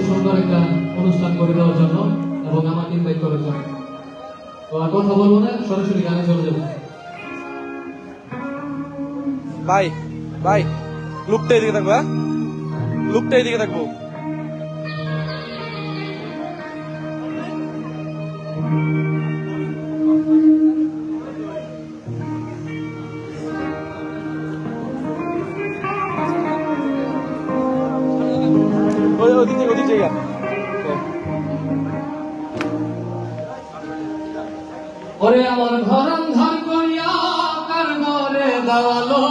সুন্দর একটা অনুষ্ঠান করে দেওয়ার জন্য এবং আমাকে ইনভাইট করার জন্য। তো আর কথা বলবো না, সরাসরি গানে চলে যাবো। ভাই ভাই লুকটা এদিকে থাকবো, হ্যাঁ লুকটা এদিকে থাকবো। ওদিক জায়গা ওরে আমার ঘর অন্ধার করিয়া কার ঘরে দাঁড়ালো,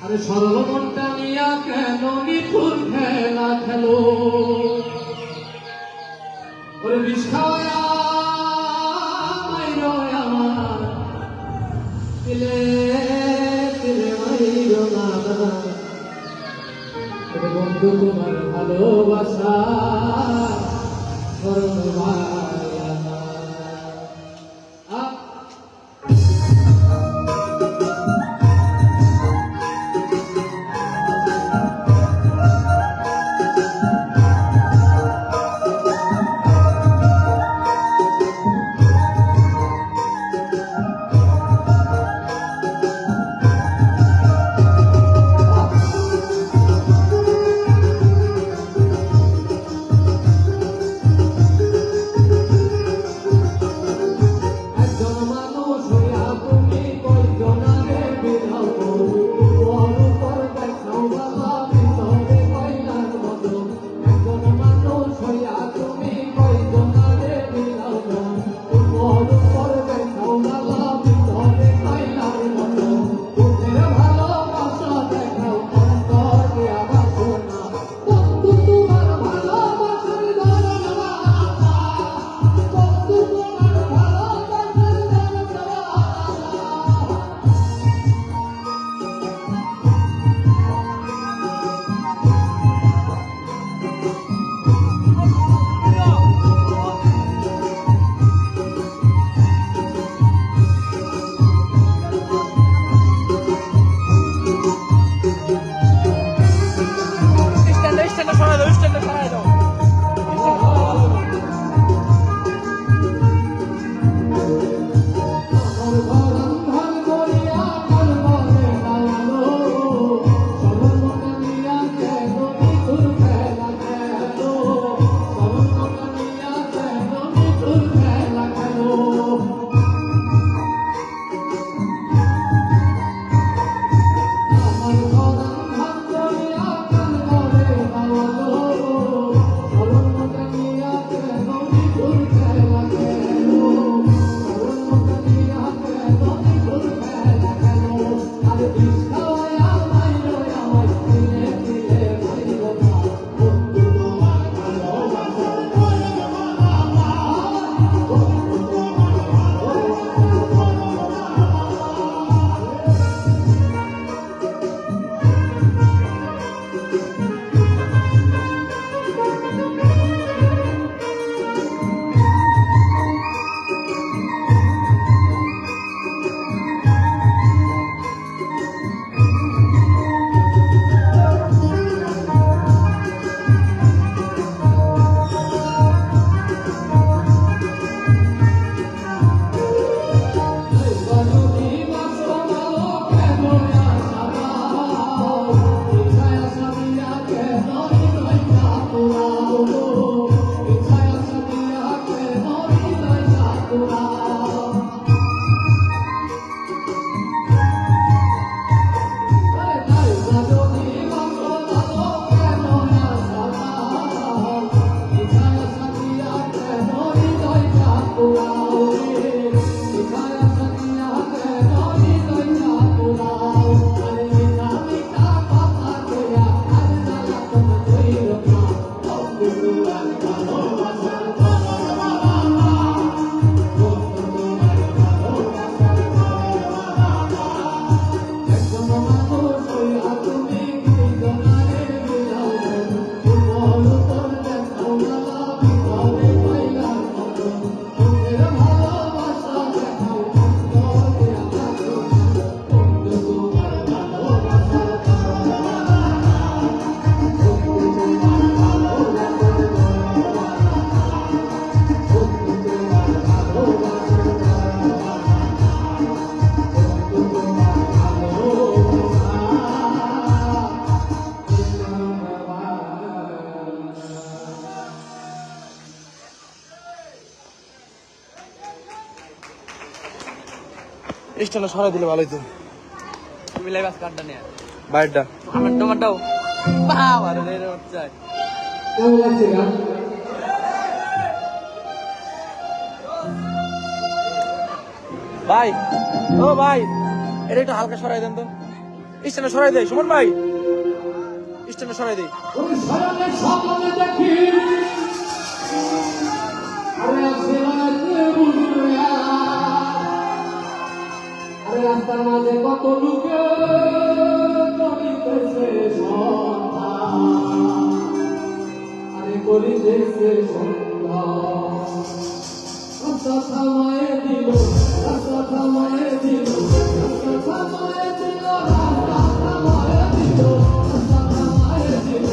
আরে সরল মনটা নিয়া কেন নিঠুর খেলা খেলো, ওরে বিষ খাওয়া মাইরো আমার তিলে তিলে মাইরো না, ওরে বন্ধু তোমার ভালোবাসা স্ট্যান্ডে সরাই দিলে ভালোই তো তুমি লাইভ আজ কার্ডটা নিয়ে বাইরটা আমার তোমারটাও বাবা রে হচ্ছে কেমন লাগছে গান? ভাই ও ভাই এটা একটু হালকা সরাই দেন তো স্ট্যান্ডে সরাই দেয় সুমন ভাই স্ট্যান্ডে সরাই দেয় ওই শরণের স্বপ্নে দেখি আরে আছে রাতে বুঝিয়া আরে রাস্তার মাঝে কত লোকে করিতেছে সন্ধান আরে করিতেছে সন্ধান রাস্তা থামায়ে দিল রাস্তা থামায়ে দিল রাস্তা থামায়ে দিল রাস্তা থামায়ে দিল রাস্তা থামায়ে দিল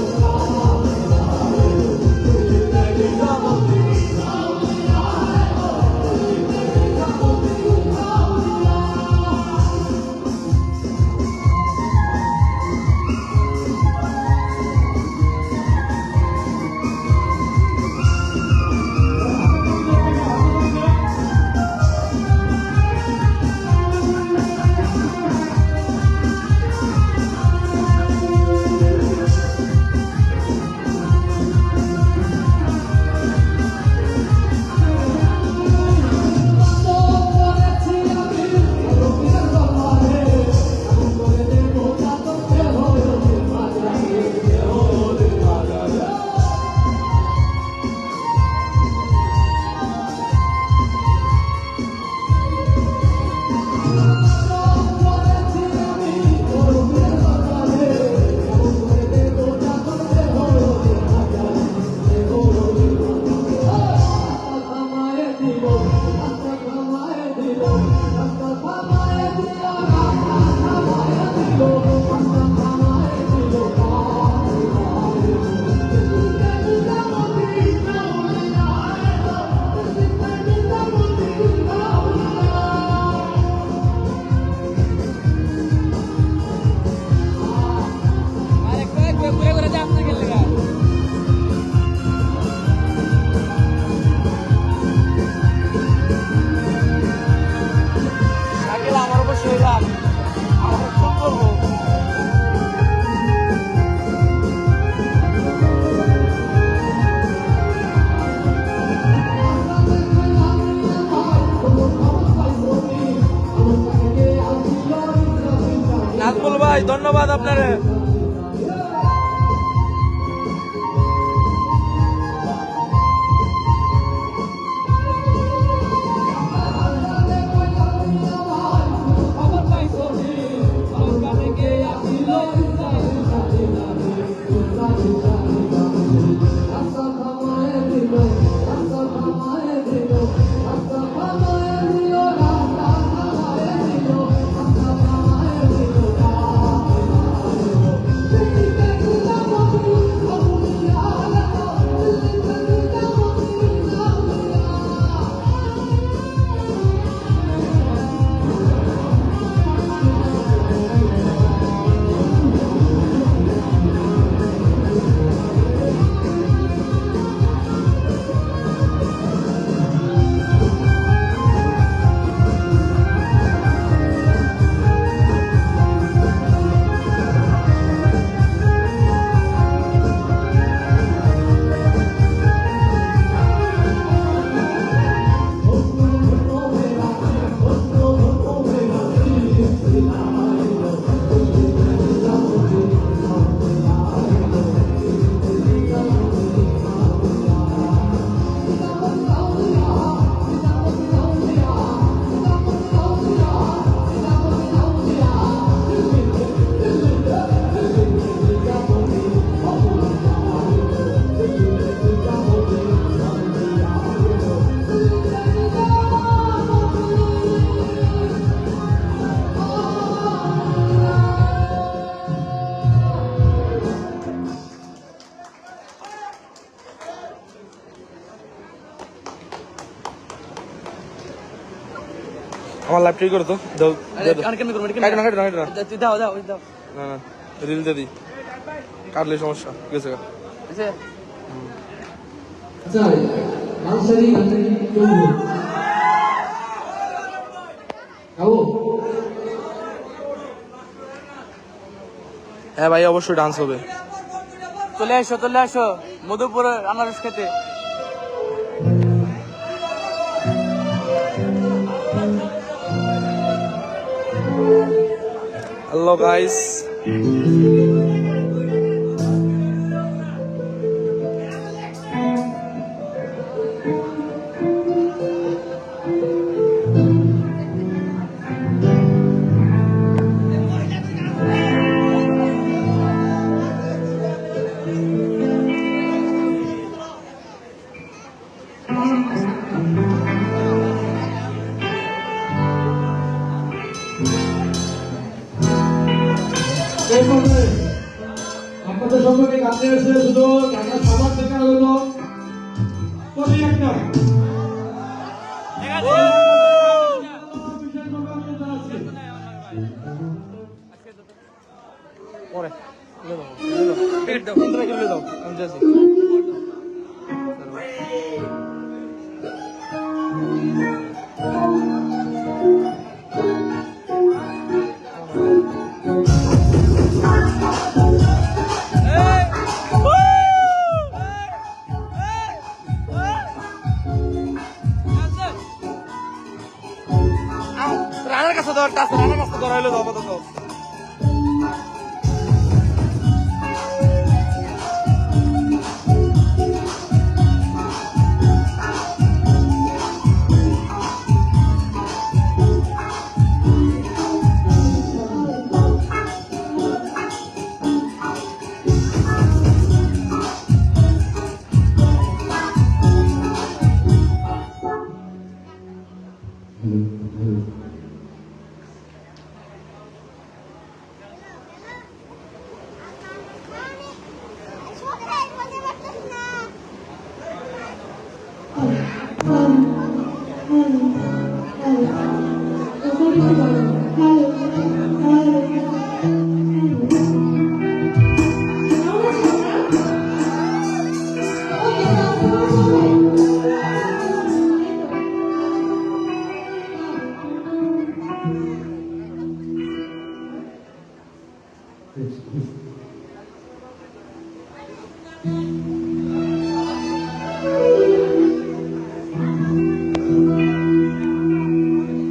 আরে কয় ঘুরে ঘুরে যাস না গেলে গা শাকিল আমার উপর শুয়ে যান আমার ফোন করবো নাজমুল ভাই ধন্যবাদ আপনারে খবর পাইছো আমার কাছে কে আসিল রাস্তা থামায়ে দিল রাস্তা থামায়ে দিল রাস্তা থামায়ে দিল রাস্তা থামায়ে দিল রাস্তা থামায়ে দিল আমার লাইভ ঠিক করে তো দাও আরে দাও, দাও। আর কেমনে করব এটা কাটো না কাটো না কাটো না তুই দাও দাও ওই দাও না না রিল দিয়ে দিই কাটলে সমস্যা গেছে আচ্ছা আচ্ছা লালসারি গানটা কি কেউ গাবো হ্যাঁ ভাই, অবশ্যই ডান্স হবে। চলে আসো মধুপুরে আনারস খেতে। হ্যালো গাইস, এরপরে আপনাদের সম্পর্কে কাছে এসে শুধু ঢাকা সবার থেকে হলো প্রতি একটা পরে পেট দাও, চলে দাও, আমি যাচ্ছি। রানার কাছে ধর, রানার কাছে ধরা হইলো দাও, দাও।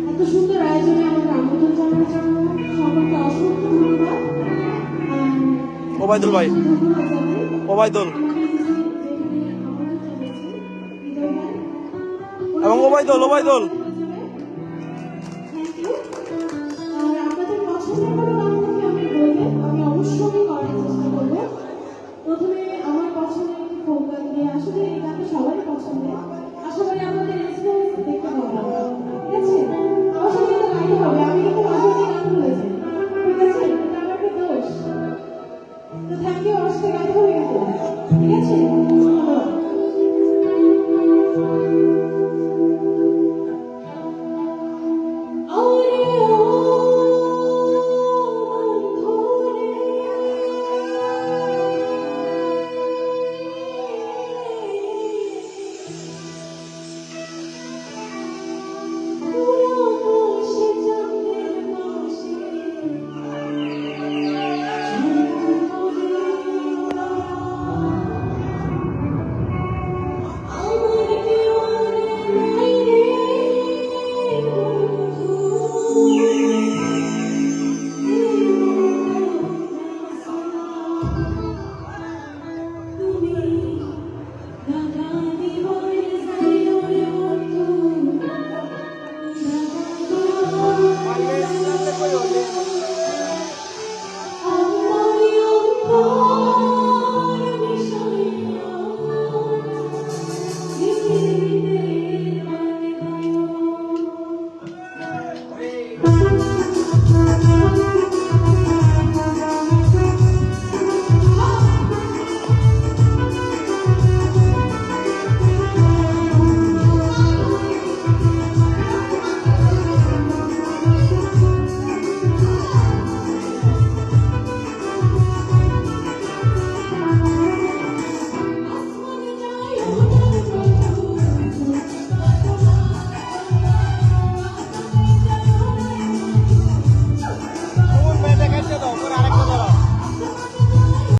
এত সুন্দর আয়োজনে আমাকে আমন্ত্রণ জানানোর জন্য সকলকে অসংখ্য ধন্যবাদ। ওবায়দুল ভাই, ধন্যবাদ জানাই। ওবায়দুল আমি যেখানে আমন্ত্রণ জানিয়েছি, হৃদয় ভাই। এবং ওবায়দুল থ্যাংক ইউ। আর আপনাদের পছন্দের কোনো গান থেকে আমি বলবেন, আমি অবশ্যই করার চেষ্টা করব। প্রথমে আমার পছন্দের একটি ফোক গান দিয়ে, আসলে এই গানটা সবারই পছন্দের। আশা করি আপনাদের রেসপন্স দেখতে পাবো। ঠিক আছে? আমার সাথে কিন্তু গাইতে হবে, আমি কিন্তু মাঝে মাঝে গান ভুলে যাই। ঠিক আছে? এটা আমার একটা দোষ। তো থ্যাংক ইউ, আমার সাথে গাইতে হবে।